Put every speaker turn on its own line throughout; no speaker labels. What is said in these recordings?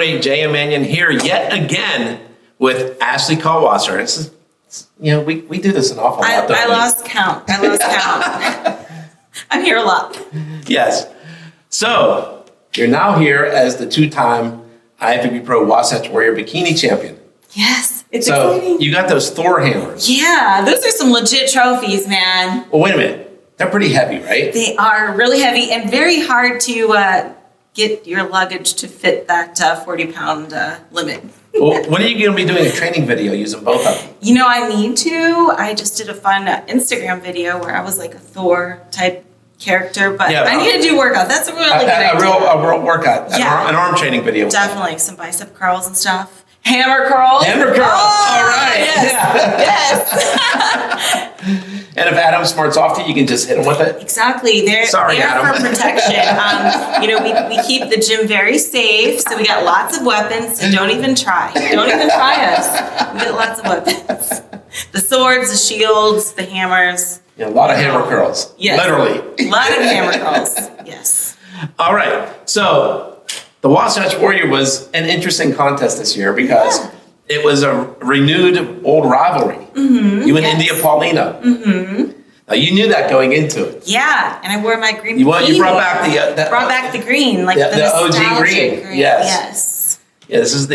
everybody. Jay and Manion here yet again with Ashley Kaltwasser. We do this an awful lot.
I lost count. I'm here a lot.
Yes. So you're now here as the two-time IFBB Pro Wasatch Warrior Bikini champion.
Yes, it's exciting.
You got those Thor hammers.
Yeah, those are some legit trophies, man.
Well, wait a minute. They're pretty heavy, right?
They are really heavy and very hard to get your luggage to fit that 40-pound limit.
Well, when are you going to be doing a training video using both of them?
You know, I need to. I just did a fun Instagram video where I was like a Thor type character, but yeah, I need to do workout. That's a really good idea.
A real workout. Yeah. An arm training video.
Definitely. Some bicep curls and stuff. Hammer curls.
Hammer curls.
Oh,
all right.
Yes.
Yes. And if Adam smarts off to you, you can just hit him with it.
Exactly. They're
for
protection. We keep the gym very safe, so we got lots of weapons. So don't even try. Don't even try us. We got lots of weapons. The swords, the shields, the hammers.
Yeah, a lot of hammer curls.
Yes.
Literally.
A lot of hammer curls. Yes.
All right. So the Wasatch Warrior was an interesting contest this year because it was a renewed old rivalry. Mm-hmm. You and India Paulina. Mm-hmm. Now you knew that going into it.
Yeah, and I wore my green.
You brought back
the green, like
the OG green.
Yes.
Yeah, this is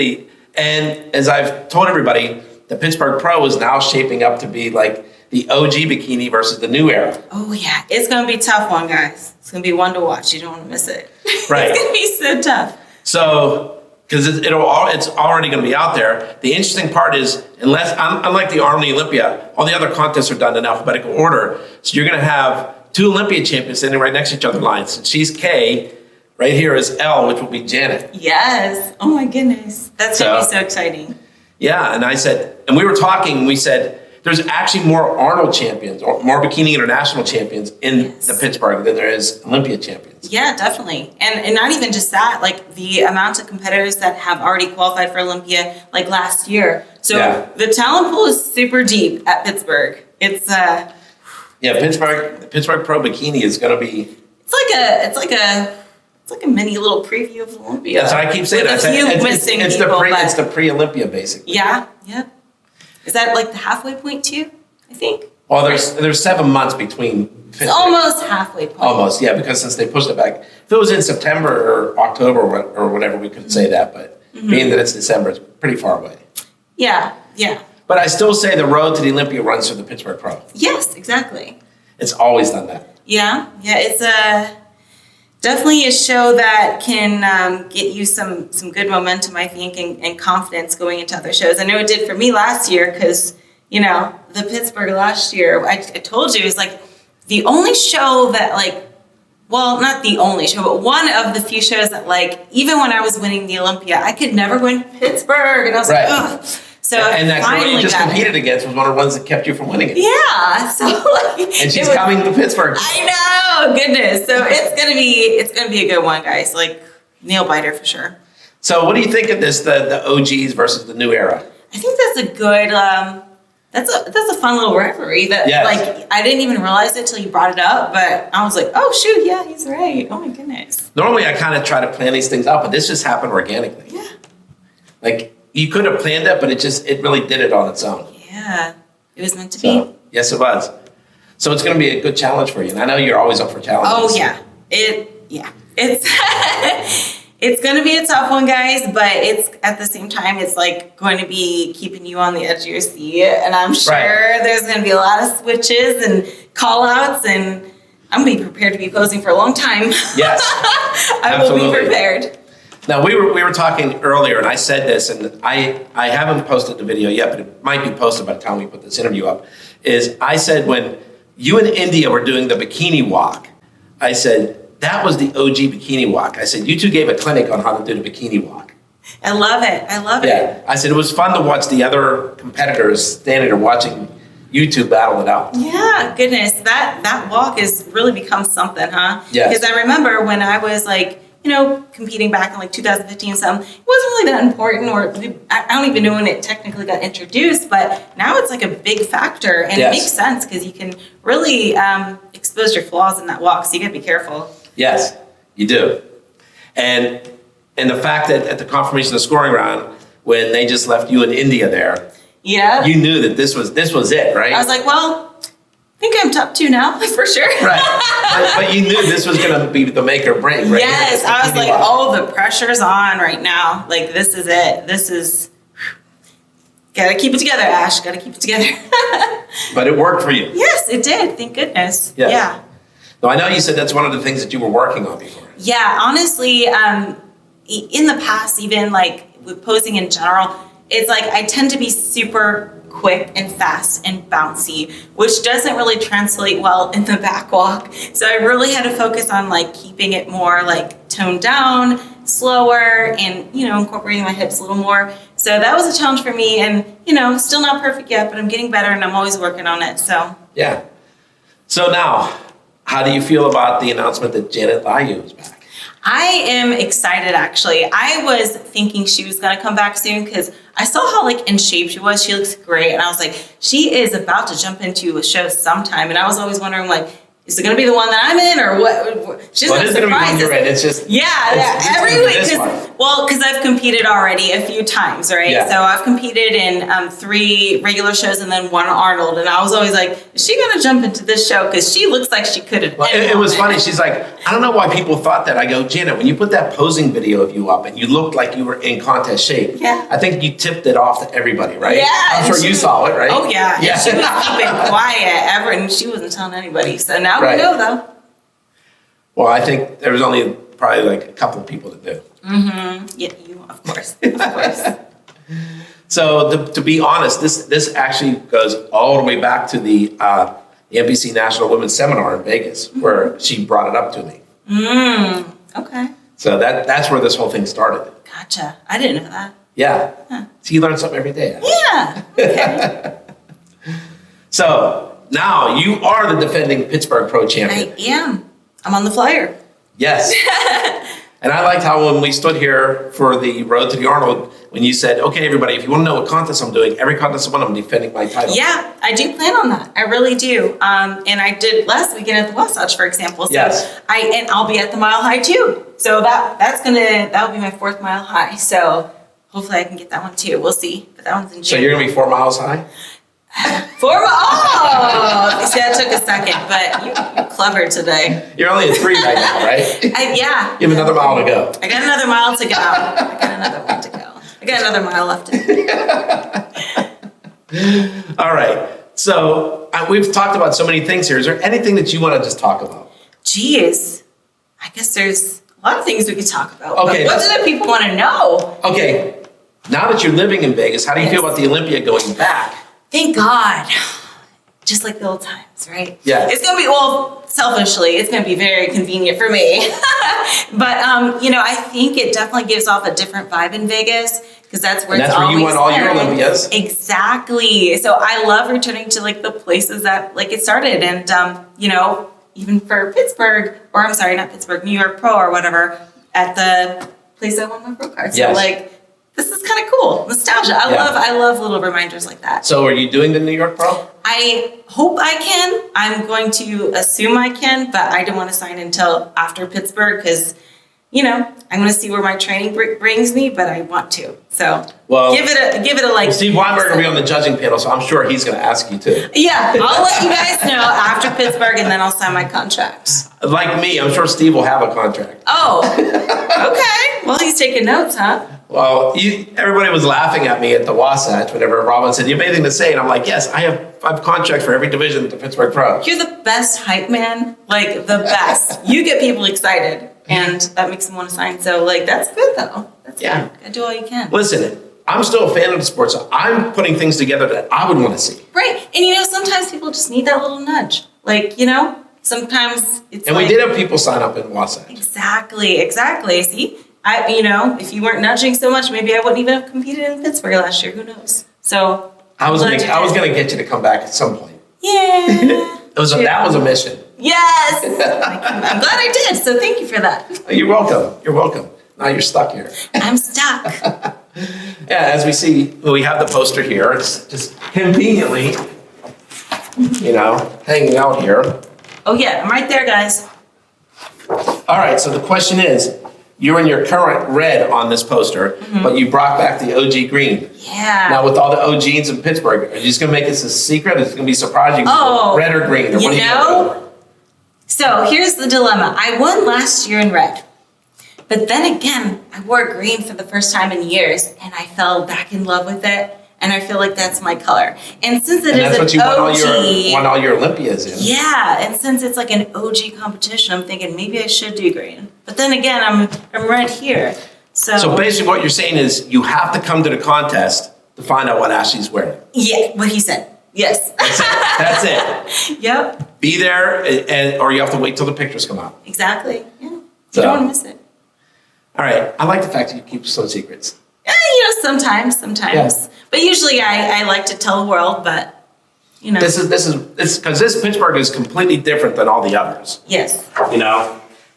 and as I've told everybody, the Pittsburgh Pro is now shaping up to be like the OG bikini versus the new era.
Oh yeah, it's gonna be a tough one, guys. It's gonna be one to watch. You don't want to miss it.
Right.
It's gonna be so tough.
So, because it's already going to be out there. The interesting part is, unlike the Army Olympia, all the other contests are done in alphabetical order. So you're going to have two Olympia champions sitting right next to each other lines. She's K, right here is L, which will be Janet.
Yes. Oh my goodness, that's going to be so exciting.
Yeah, and we were talking. We said there's actually more Arnold champions or more Bikini International champions in the Pittsburgh than there is Olympia champions.
Yeah, definitely. And not even just that, like the amount of competitors that have already qualified for Olympia, like last year. So the talent pool is super deep at Pittsburgh. It's the
Pittsburgh Pro Bikini is going to be.
It's like a mini little preview of Olympia.
That's what I keep saying. It's the pre-Olympia, basically.
Yeah. Yep. Is that like the halfway point too? I think.
Well, there's 7 months between.
It's almost halfway point.
Almost, yeah, because since they pushed it back, if it was in September or October or whatever, we couldn't say that. But being that it's December, it's pretty far away.
Yeah.
But I still say the road to the Olympia runs through the Pittsburgh Pro.
Yes, exactly.
It's always done that.
Yeah. It's definitely a show that can get you some good momentum, I think, and confidence going into other shows. I know it did for me last year because, the Pittsburgh last year, I told you, it was like the only show that not the only show, but one of the few shows that even when I was winning the Olympia, I could never win Pittsburgh. And I was like, ugh. So
and that girl you just competed against was one of the ones that kept you from winning it.
Yeah. So
and she's coming to Pittsburgh.
I know, goodness. So it's gonna be a good one, guys. Like nail biter for sure.
So what do you think of this? The OGs versus the new era.
I think that's a good. That's a fun little rivalry that I didn't even realize it till you brought it up, but I was like, oh shoot, yeah, he's right. Oh my goodness.
Normally I kind of try to plan these things out, but this just happened organically.
Yeah.
You could have planned it, but it really did it on its own.
Yeah, it was meant to be.
Yes, it was. So it's going to be a good challenge for you, and I know you're always up for challenges.
Oh yeah, it's it's going to be a tough one, guys. But it's at the same time, it's going to be keeping you on the edge of your seat, and I'm sure there's going to be a lot of switches and call outs, and I'm going to be prepared to be posing for a long time.
Yes,
I will be prepared.
Now, we were talking earlier, and I said this, and I haven't posted the video yet, but it might be posted by the time we put this interview up, is I said when you and India were doing the bikini walk, I said, that was the OG bikini walk. I said, you two gave a clinic on how to do the bikini walk.
I love it.
Yeah, I said, it was fun to watch the other competitors standing there watching you two battle it out.
Yeah, goodness, that walk has really become something, huh?
Yes.
Because I remember when I was competing back in 2015 something, it wasn't really that important, or I don't even know when it technically got introduced, but now it's a big factor, and it makes sense because you can really expose your flaws in that walk, so you gotta be careful.
Yes, you do. And And the fact that at the confirmation of scoring round, when they just left you in India there, you knew that this was it, right?
I was like, well, I think I'm top 2 now, for sure.
Right. But you knew this was going to be the make or break, right?
Yes, I was like, oh, the pressure's on right now. Like, this is it. This is, gotta keep it together, Ash. Gotta keep it together.
But it worked for you.
Yes, it did. Thank goodness.
Yes.
Yeah.
No, I know you said that's one of the things that you were working on before.
Yeah, honestly, in the past, even like with posing in general, it's like I tend to be super quick and fast and bouncy, which doesn't really translate well in the back walk. So I really had to focus on like keeping it more like toned down, slower, and, you know, incorporating my hips a little more. So that was a challenge for me, and, you know, still not perfect yet, but I'm getting better and I'm always working on it. So
yeah. So now, how do you feel about the announcement that Janet Layu is back?
I am excited, actually. I was thinking she was going to come back soon because I saw how like in shape she was. She looks great. And I was like, she is about to jump into a show sometime. And I was always wondering, like, is it going to be the one that I'm in or what? She's
well, it is going to be one you're in. It's just...
every week. Because I've competed already a few times, right?
Yeah.
So I've competed in 3 regular shows and then 1 Arnold. And I was always like, is she going to jump into this show? Because she looks like she could have.
Well, it was funny. She's like, I don't know why people thought that. I go, Janet, when you put that posing video of you up and you looked like you were in contest shape, I think you tipped it off to everybody, right?
Yeah.
I'm sure you saw it, right?
Oh, yeah. Yeah. She was keeping quiet and she wasn't telling anybody. So now we know, though.
Well, I think there was only probably like a couple of people that did.
Mm-hmm. Yeah, you, of course. Of course.
So to be honest, this actually goes all the way back to the NPC National Women's Seminar in Vegas, where she brought it up to me.
Okay.
So that's where this whole thing started.
Gotcha. I didn't know that.
Yeah. Huh. So you learn something every day.
Yeah. Okay.
So now you are the defending Pittsburgh Pro champion.
I am. I'm on the flyer.
Yes. And I liked how when we stood here for the Road to the Arnold, when you said, okay, everybody, if you want to know what contest I'm doing, every contest I'm defending my title.
Yeah, I do plan on that. I really do. And I did last weekend at the Wasatch, for example. So
yes.
I'll be at the Mile High too. So that'll be my 4th Mile High. So hopefully I can get that one too. We'll see. But that one's in June.
So you're going to be 4 miles high?
4 miles? Oh! See, that took a second, but you're clever today.
You're only at 3 right now, right?
Yeah.
You have another mile to go.
I got another mile to go. I got another one to go. I got another mile left in.
All right. So we've talked about so many things here. Is there anything that you want to just talk about?
Geez. I guess there's a lot of things we could talk about.
Okay.
But what do the people want to know?
Okay. Now that you're living in Vegas, how do you feel about the Olympia going back?
Thank God. Just like the old times, right?
Yeah.
It's going to be, well, selfishly, it's going to be very convenient for me. But, you know, I think it definitely gives off a different vibe in Vegas because that's where it's always
you won all your Olympias.
Exactly. So I love returning to like the places that like it started. And, you know, even for Pittsburgh, or I'm sorry, not Pittsburgh, New York Pro or whatever, at the place I won my pro card. So
yes.
like, this is kind of cool. Nostalgia. I love little reminders like that.
So are you doing the New York Pro?
I hope I can. I'm going to assume I can, but I don't want to sign until after Pittsburgh because, you know, I'm going to see where my training brings me, but I want to. So give it a like.
Well, Steve Weinberg will be on the judging panel, so I'm sure he's going to ask you too.
Yeah, I'll let you guys know after Pittsburgh, and then I'll sign my contract.
Like me, I'm sure Steve will have a contract.
Oh, okay. Well, he's taking notes, huh?
Well, everybody was laughing at me at the Wasatch whenever Robin said, "You have anything to say?" And I'm like, "Yes, I have contracts for every division at the Pittsburgh Pro."
You're the best hype man, like the best. You get people excited, and that makes them want to sign. So, like, that's good though. That's good. Gotta do all you can.
Listen, I'm still a fan of the sport, so I'm putting things together that I would want to see.
Right, and you know, sometimes people just need that little nudge. Like, you know, sometimes it's.
And we did have people sign up in Wasatch.
Exactly. See. You know, if you weren't nudging so much, maybe I wouldn't even have competed in Pittsburgh last year. Who knows? So
I was gonna get you to come back at some point.
Yeah.
That was a mission.
Yes. I'm glad I did. So thank you for that.
You're welcome. You're welcome. Now you're stuck here.
I'm stuck.
Yeah, as we see, we have the poster here. It's just conveniently, you know, hanging out here.
Oh yeah, I'm right there, guys.
All right. So the question is, you're in your current red on this poster, but you brought back the OG green.
Yeah.
Now, with all the OGs in Pittsburgh, are you just going to make this a secret? Is it going to be surprising? Red or green? Or what are you gonna do?
So here's the dilemma. I won last year in red. But then again, I wore green for the first time in years, and I fell back in love with it. And I feel like that's my color. And since it is
that's
an
what
OG,
you won all your Olympias in.
Yeah, and since it's like an OG competition, I'm thinking maybe I should do green. But then again, I'm red here.
So basically what you're saying is you have to come to the contest to find out what Ashley's wearing.
Yeah, what he said. Yes.
That's it.
Yep.
Be there, or you have to wait till the pictures come out.
Exactly. Yeah. You don't want to miss it.
All right. I like the fact that you keep some secrets.
Sometimes.
Yeah.
But usually I like to tell the world, but,
This is because this Pittsburgh is completely different than all the others.
Yes.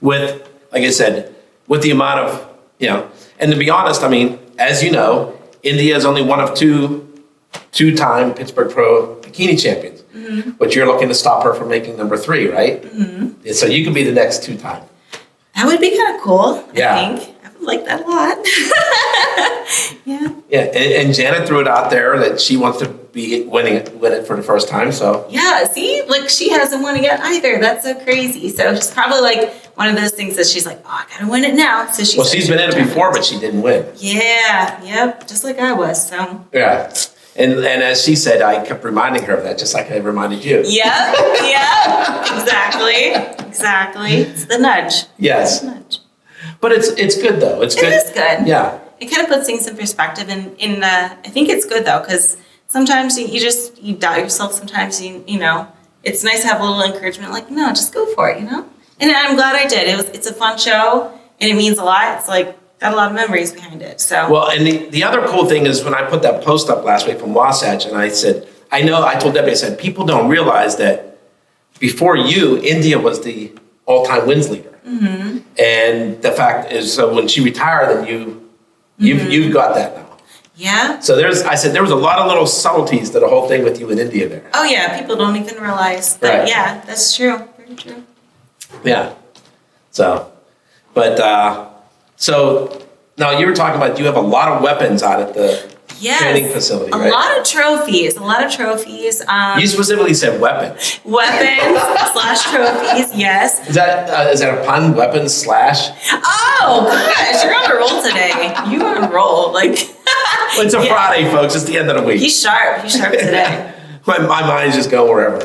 With, like I said, with the amount of, and to be honest, I mean, as you know, India is only one of two-time Pittsburgh Pro Bikini champions. Mm-hmm. But you're looking to stop her from making number 3, right? Mm-hmm. So you could be the next 2-time.
That would be kind of cool,
yeah.
I think. I would like that a lot. Yeah.
Yeah, and Janet threw it out there that she wants to be win it for the first time, so.
Yeah, see, like she hasn't won it yet either. That's so crazy. So it's probably like one of those things that she's like, oh, I gotta win it now. So
she's been in it before, but she didn't win.
Yeah, yep, just like I was, so.
Yeah, and as she said, I kept reminding her of that, just like I reminded you.
Yeah, exactly. It's the nudge.
Yes.
It's the nudge.
But it's good though. It's good.
It is good.
Yeah.
It kind of puts things in perspective, and I think it's good though, because sometimes you doubt yourself. Sometimes it's nice to have a little encouragement, like no, just go for it, And I'm glad I did. It's a fun show, and it means a lot. It's like got a lot of memories behind it. So
well, and the other cool thing is when I put that post up last week from Wasatch, and I said, I told Debbie, I said, people don't realize that before you, India was the all-time wins leader. Mm-hmm. And the fact is, so when she retired, then you've got that now.
Yeah.
So there was a lot of little subtleties to the whole thing with you in India there.
Oh yeah, people don't even realize that.
Right.
Yeah, that's true. Very true.
Yeah. So, but so now you were talking about you have a lot of weapons out at the training facility, right?
A lot of trophies.
You specifically said weapons.
Weapons/trophies, yes.
Is that a pun? Weapons slash?
Oh gosh, you're on a roll today. You on a roll, like.
Well, it's a Friday, folks. It's the end of the week.
He's sharp. He's sharp today.
my mind's just going wherever.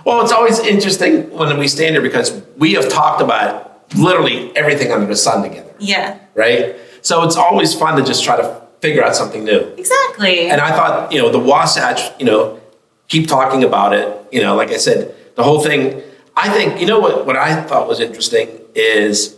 Well, it's always interesting when we stand here because we have talked about literally everything under the sun together.
Yeah.
Right? So it's always fun to just try to figure out something new.
Exactly.
And I thought, the Wasatch, keep talking about it. Like I said, the whole thing, I think, what I thought was interesting is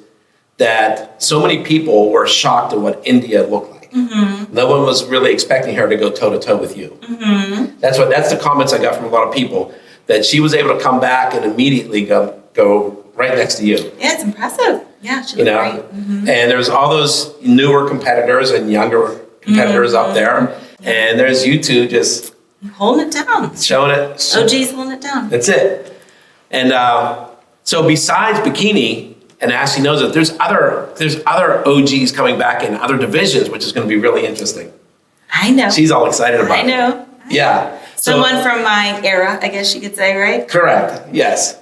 that so many people were shocked at what India looked like. Mm-hmm. No one was really expecting her to go toe-to-toe with you. Mm-hmm. That's the comments I got from a lot of people, that she was able to come back and immediately go right next to you.
Yeah, it's impressive. Yeah, she looked great. Mm-hmm.
And there's all those newer competitors and younger competitors up there. And there's you two just
holding it down.
Showing it.
OG's holding it down.
That's it. And so besides bikini, and Ashley knows that there's other OGs coming back in other divisions, which is going to be really interesting.
I know.
She's all excited about it.
I know.
Yeah.
Someone from my era, I guess you could say, right?
Correct. Yes.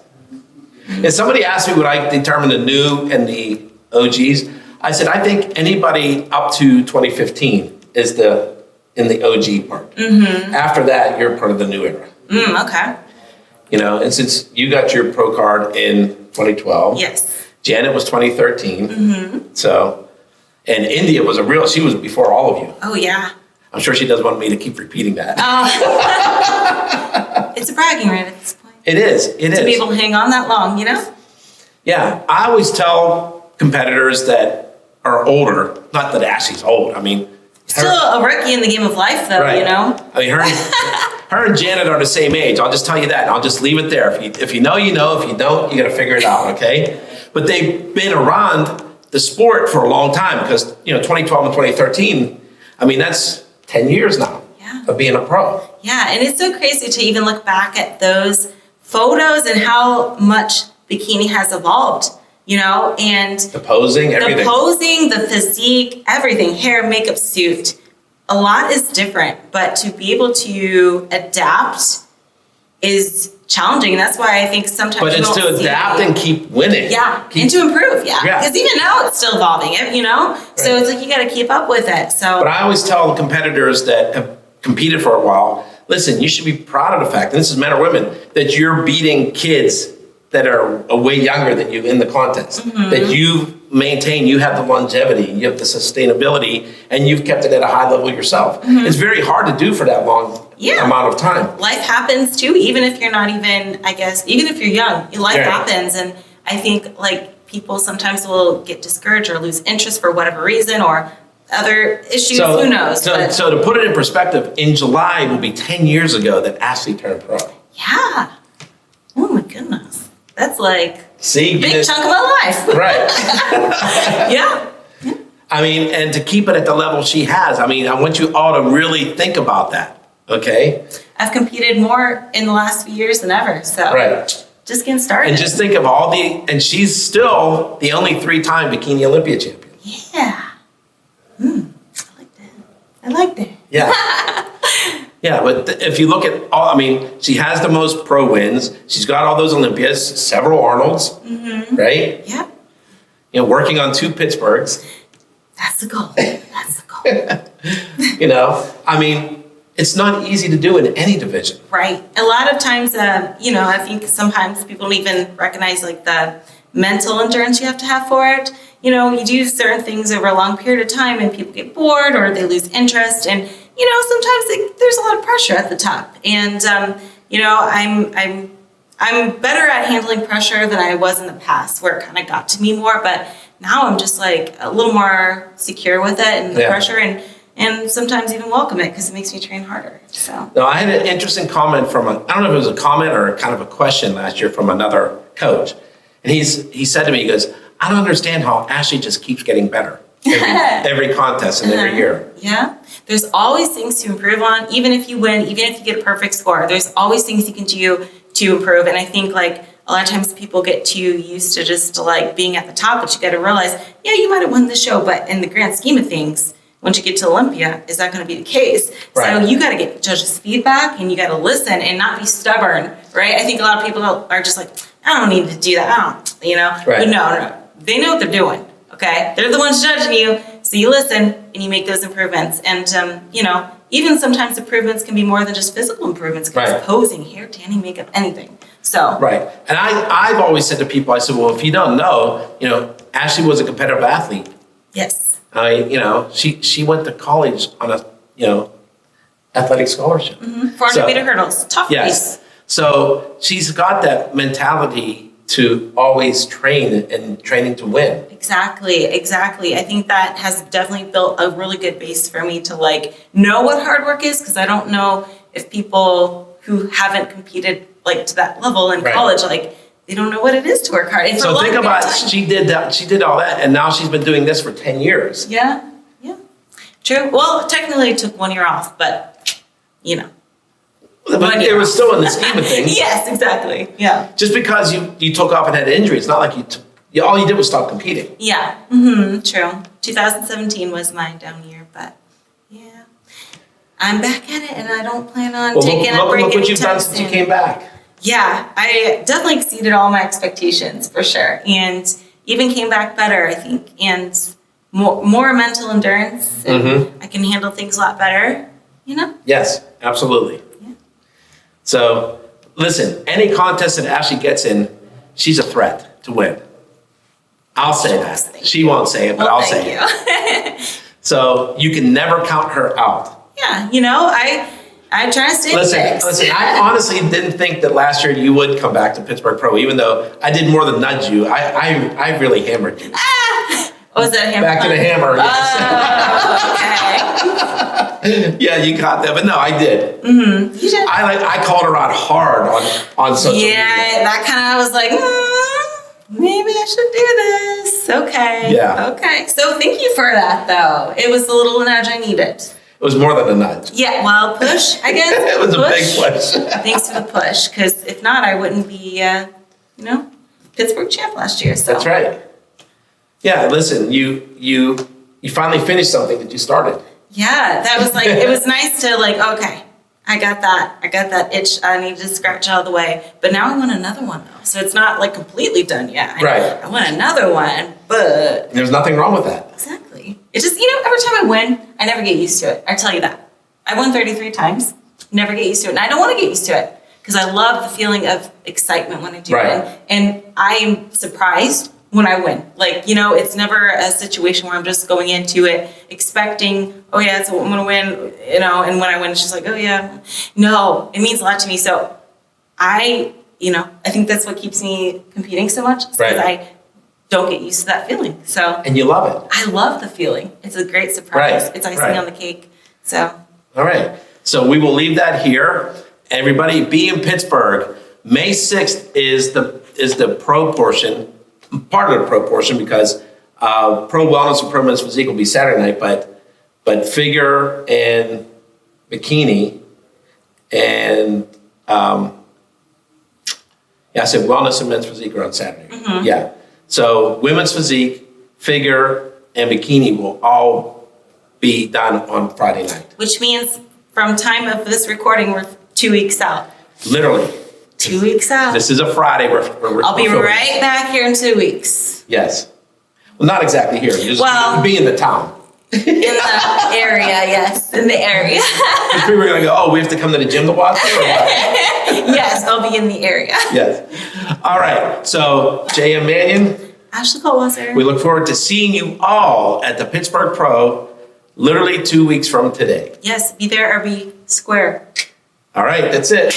If somebody asked me would I determine the new and the OGs, I said I think anybody up to 2015 is in the OG part. Mm-hmm. After that, you're part of the new era.
Okay.
And since you got your pro card in 2012.
Yes.
Janet was 2013. Mm-hmm. So, and India was she was before all of you.
Oh, yeah.
I'm sure she doesn't want me to keep repeating that.
It's a bragging right at this point.
It is.
To be able to hang on that long,
Yeah. I always tell competitors that are older, not that Ashley's old. I mean,
still a rookie in the game of life, though,
right. I mean, her and Janet are the same age. I'll just tell you that. And I'll just leave it there. If you know, you know. If you don't, you got to figure it out, okay? But they've been around the sport for a long time because, 2012 and 2013, I mean, that's 10 years now of being a pro.
Yeah, and it's so crazy to even look back at those photos and how much bikini has evolved, you know, and
the posing, everything.
The posing, the physique, everything, hair, makeup, suit, a lot is different, but to be able to adapt is challenging. And that's why I think sometimes
but it's to adapt and keep winning.
Yeah, and to improve, because even now it's still evolving, you know? Right. So it's like you got to keep up with it. So,
but I always tell the competitors that have competed for a while, listen, you should be proud of the fact, and this is men or women, that you're beating kids that are way younger than you in the contest. That you've maintained, you have the longevity, you have the sustainability, and you've kept it at a high level yourself. It's very hard to do for that long amount of time.
Life happens too, even if you're not even, I guess, even if you're young, life happens. And I think like people sometimes will get discouraged or lose interest for whatever reason or other issues, who knows.
So to put it in perspective, in July will be 10 years ago that Ashley turned pro.
Yeah. Oh my goodness. That's like
a
big chunk of my life.
Right.
Yeah.
I mean, and to keep it at the level she has, I mean, I want you all to really think about that, okay?
I've competed more in the last few years than ever, so just getting started.
And just think of and she's still the only 3-time Bikini Olympia champion.
Yeah. I like that.
Yeah. Yeah, but if you look at all, I mean, she has the most pro wins. She's got all those Olympias, several Arnolds, right?
Yeah.
You know, working on 2 Pittsburghs.
That's the goal. That's the goal.
You know, I mean, it's not easy to do in any division.
Right. A lot of times, you know, I think sometimes people don't even recognize like the mental endurance you have to have for it. You know, you do certain things over a long period of time and people get bored or they lose interest. And, you know, sometimes there's a lot of pressure at the top. And, you know, I'm better at handling pressure than I was in the past where it kind of got to me more. But now I'm just like a little more secure with it and the pressure and sometimes even welcome it because it makes me train harder. So.
No, I had an interesting comment from I don't know if it was a comment or kind of a question last year from another coach. And he said to me, he goes, I don't understand how Ashley just keeps getting better every contest and every year.
Yeah. There's always things to improve on. Even if you win, even if you get a perfect score, there's always things you can do to improve. And I think like a lot of times people get too used to just like being at the top, but you got to realize, yeah, you might have won the show, but in the grand scheme of things, once you get to Olympia, is that going to be the case? Right. So you got to get judges' feedback and you got to listen and not be stubborn, right? I think a lot of people are just like, I don't need to do that. I don't, you know?
Right.
But no. They know what they're doing, okay? They're the ones judging you, so you listen and you make those improvements. And, you know, even sometimes improvements can be more than just physical improvements. Because posing, hair, tanning, makeup, anything. So.
Right. And I've always said to people, I said, well, if you don't know, you know, Ashley was a competitive athlete.
Yes.
You know, she went to college on a, you know, athletic scholarship.
400 meter hurdles, tough race.
So she's got that mentality to always train and training to win. Exactly.
I think that has definitely built a really good base for me to like know what hard work is because I don't know if people who haven't competed like to that level in college, like they don't know what it is to work hard.
So think about she did all that and now she's been doing this for 10 years.
Yeah. True. Well, technically it took 1 year off, but you know.
But it was still in the scheme of things.
Yes, exactly. Yeah.
Just because you took off and had an injury, it's not like all you did was stop competing.
Yeah. True. 2017 was my down year, but yeah, I'm back at it, and I don't plan on taking a break.
Look what you've done since you came back.
Yeah, I definitely exceeded all my expectations for sure, and even came back better, I think, and more mental endurance. And I can handle things a lot better. You know.
Yes, absolutely. So, listen, any contest that Ashley gets in, she's a threat to win. I'll say that. She won't say it, but I'll say it. So, you can never count her out.
Yeah, you know, I try to stay fixed.
Listen, I honestly didn't think that last year you would come back to Pittsburgh Pro, even though I did more than nudge you. I really hammered you.
Was that a hammer?
Back to the hammer, yes.
Okay.
Yeah, you got that, but no, I did.
You did.
I called her out hard on social media.
Yeah, that kind of was like, maybe I should do this. Okay.
Yeah.
Okay. So thank you for that, though. It was the little nudge I needed.
It was more than a nudge.
Yeah, well, push, I guess.
It was a big push.
Thanks for the push, because if not, I wouldn't be, you know, Pittsburgh champ last year. So
That's right. Yeah, listen, you finally finished something that you started.
Yeah, that was like, it was nice to like, okay, I got that itch I need to scratch out of the way. But now I want another one though. So it's not like completely done yet.
Right.
I want another one, but.
There's nothing wrong with that.
Exactly. It just, every time I win, I never get used to it. I tell you that. I won 33 times, never get used to it. And I don't want to get used to it because I love the feeling of excitement when I do win. And I am surprised when I win. Like, it's never a situation where I'm just going into it expecting, oh yeah, so I'm going to win, and when I win, it's just like, oh yeah. No, it means a lot to me. So I think that's what keeps me competing so much because I don't get used to that feeling. So.
And you love it.
I love the feeling. It's a great surprise.
Right.
It's icing on the cake. So.
All right. So we will leave that here. Everybody be in Pittsburgh. May 6th is the pro portion. Part of the pro portion because pro wellness and pro men's physique will be Saturday night, but figure and bikini and I said wellness and men's physique are on Saturday.
Mm-hmm.
Yeah, so women's physique, figure, and bikini will all be done on Friday night.
Which means from time of this recording, we're 2 weeks out.
Literally.
2 weeks out.
This is a Friday.
I'll be right back here in 2 weeks.
Yes. Well, not exactly here. Just be in the town.
In the area, yes. In the area.
People are going to go, oh, we have to come to the gym to watch it? Or what?
Yes, I'll be in the area.
Yes. All right. So, J.M. Manion.
Ashley Kaltwasser.
We look forward to seeing you all at the Pittsburgh Pro literally 2 weeks from today.
Yes, be there or be square.
All right. That's it.